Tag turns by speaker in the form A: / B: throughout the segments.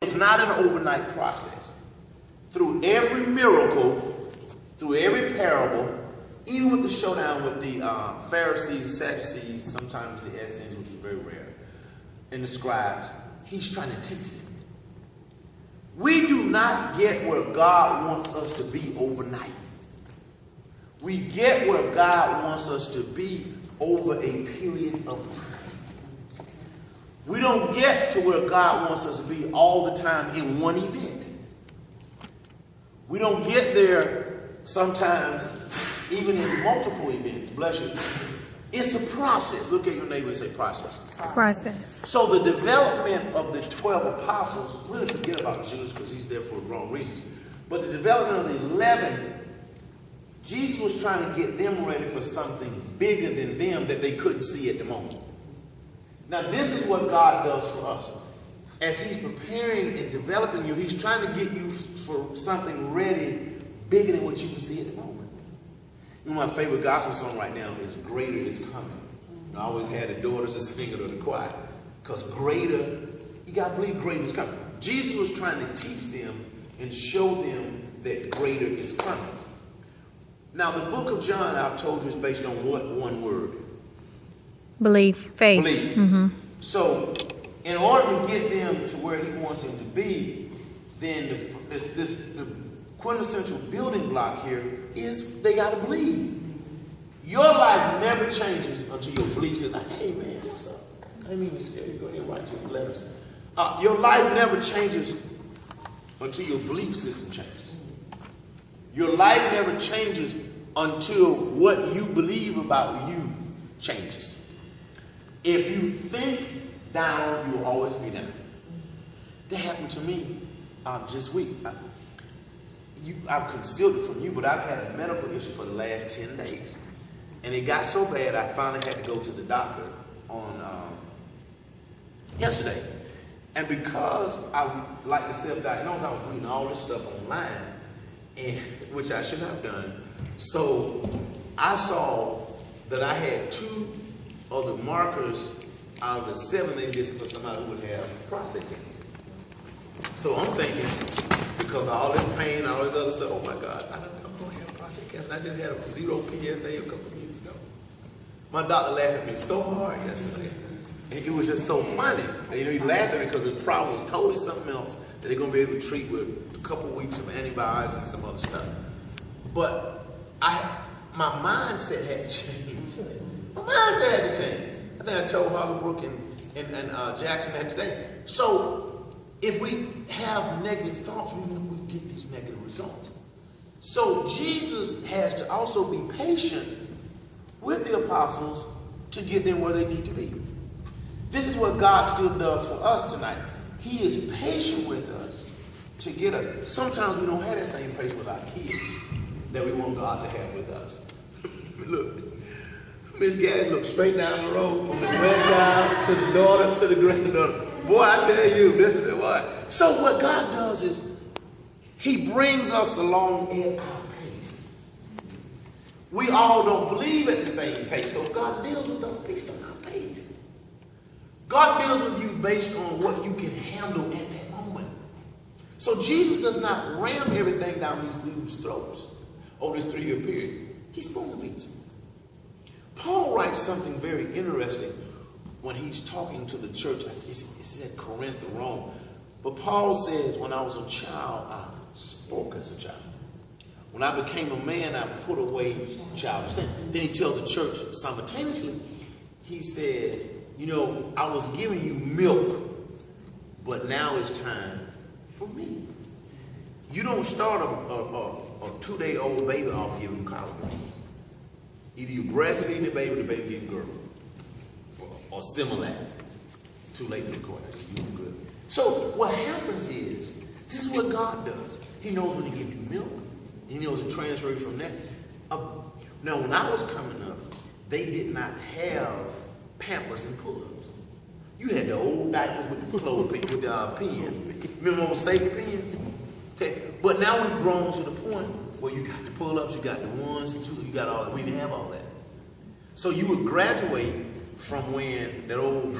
A: It's not an overnight process. Through every miracle, through every parable, even with the showdown with the Pharisees and Sadducees, sometimes the Essenes, which was very rare, and the scribes, he's trying to teach them. We do not get where God wants us to be overnight. We get where God wants us to be over a period of time. We don't get to where God wants us to be all the time in one event. We don't get there sometimes even in multiple events. Bless you. It's a process. Look at your neighbor and say process.
B: Process.
A: So the development of the 12 apostles, really forget about Judas because he's there for the wrong reasons. But the development of the 11, Jesus was trying to get them ready for something bigger than them that they couldn't see at the moment. Now this is what God does for us. As he's preparing and developing you, he's trying to get you for something ready bigger than what you can see at the moment. You know, my favorite gospel song right now is Greater Is Coming. I always had the daughters to sing it or the choir. Because greater, you got to believe greater is coming. Jesus was trying to teach them and show them that greater is coming. Now the book of John, I've told you, is based on what one word?
B: Belief. Faith.
A: Belief.
B: Mm-hmm.
A: So in order to get them to where he wants them to be, then the quintessential building block here is they got to believe. Your life never changes until your beliefs is like, hey man, what's up? I didn't even scare you. Go ahead and write your letters. Your life never changes until your belief system changes. Your life never changes until what you believe about you changes. If you think down, you'll always be down. That happened to me this week. I've concealed it from you, but I've had a medical issue for the last 10 days. And it got so bad, I finally had to go to the doctor on yesterday. And because I like to self-diagnose, I was reading all this stuff online, and which I shouldn't have done. So I saw that I had 2 of the markers out of the 7 they listed for somebody who would have prostate cancer. So I'm thinking, because of all this pain, all this other stuff, oh my God, I'm going to have prostate cancer. And I just had a 0 PSA a couple of years ago. My doctor laughed at me so hard yesterday. And it was just so funny. You know, he laughed at me because the problem was totally something else that they're going to be able to treat with a couple of weeks of antibiotics and some other stuff. But my mindset had changed. My mindset had to change. I think I told Hollywood and Jackson that today. So if we have negative thoughts, we get these negative results. So Jesus has to also be patient with the apostles to get them where they need to be. This is what God still does for us tonight. He is patient with us to get us. Sometimes we don't have that same patience with our kids that we want God to have with us. Look, Miss Gaddis looked straight down the road from the grandchild to the daughter to the granddaughter. Boy, I tell you, this is what. So what God does is he brings us along at our pace. We all don't believe at the same pace, so God deals with us based on our pace. God deals with you based on what you can handle at that moment. So Jesus does not ram everything down these dudes' throats over this 3-year period. He spoon feeds them. Paul writes something very interesting when he's talking to the church. It's at Corinth or Rome. But Paul says, when I was a child, I spoke as a child. When I became a man, I put away childish things. Then he tells the church simultaneously, he says, you know, I was giving you milk, but now it's time for me. You don't start a 2-day-old baby off giving collard greens. Either you breastfeed the baby getting gurgled. Or similar. Too late to record. You good. So what happens is, this is what God does. He knows when to give you milk. He knows to transfer you from that. Now, when I was coming up, they did not have Pampers and pull-ups. You had the old diapers with the clothes with the pins. Remember those safety pins? Okay. But now we've grown to the point where you got the pull-ups, you got the 1s and 2s, you got all that. We didn't have all that. So you would graduate from when that old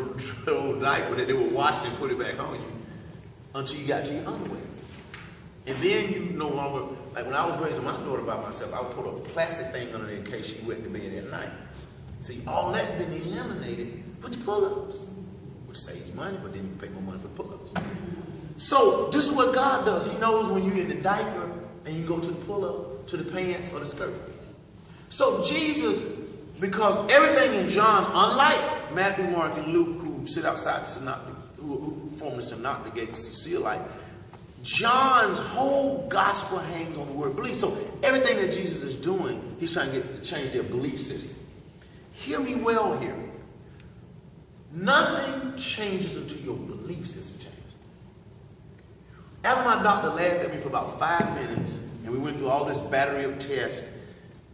A: diaper that they were washing and put it back on you until you got to your underwear. And then you no longer, like when I was raising my daughter by myself, I would put a plastic thing under there in case she went to bed at night. See, all that's been eliminated with the pull-ups, which saves money, but then you pay more money for pull-ups. So this is what God does. He knows when you're in the diaper and you go to the pull-up, to the pants or the skirt. So Jesus, because everything in John, unlike Matthew, Mark, and Luke, who sit outside the synoptic, who form the synoptic gates, you see alike, John's whole gospel hangs on the word belief. So everything that Jesus is doing, he's trying to change their belief system. Hear me well here. Nothing changes until your belief system changes. After my doctor laughed at me for about 5 minutes, and we went through all this battery of tests,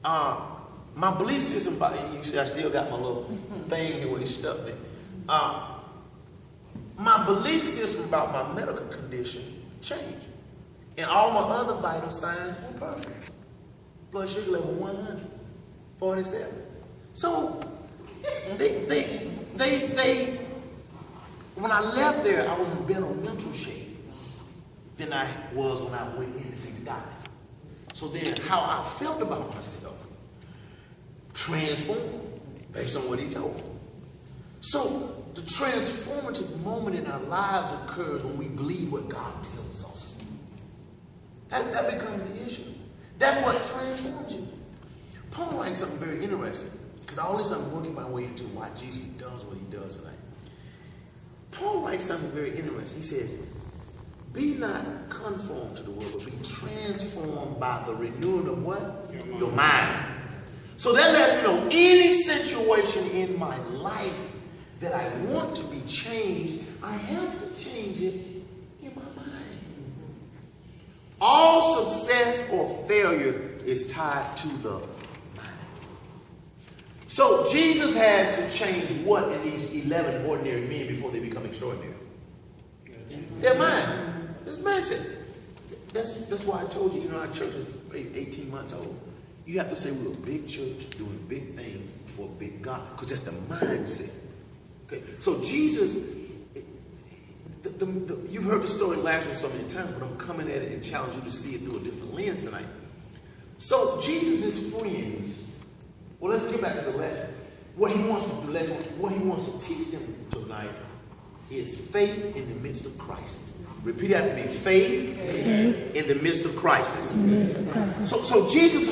A: my belief system, you see I still got my little thing here where he stuck me. My belief system about my medical condition changed. And all my other vital signs were perfect. Blood sugar level 147. So they when I left there, I was in better mental shape than I was when I went in to see the doctor. So then how I felt about myself transformed based on what he told me. So the transformative moment in our lives occurs when we believe what God tells us. That becomes the issue. That's what transforms you. Paul writes something very interesting, because all this I'm working my way into why Jesus does what he does tonight. Paul writes something very interesting. He says, be not conformed to the world, but be transformed by the renewing of what? Your mind. So that lets me know any situation in my life that I want to be changed, I have to change it in my mind. All success or failure is tied to the mind. So Jesus has to change what in these 11 ordinary men before they become extraordinary? Their mind. This mindset. That's why I told you, our church is 18 months old. You have to say we're a big church doing big things for a big God, because that's the mindset. Okay, so Jesus, you've heard the story of Lazarus so many times, but I'm coming at it and challenge you to see it through a different lens tonight. So Jesus' friends, well, let's get back to the lesson. What he wants to do, what he wants to teach them tonight is faith in the midst of crisis. Repeat after me: faith in the midst of crisis. So Jesus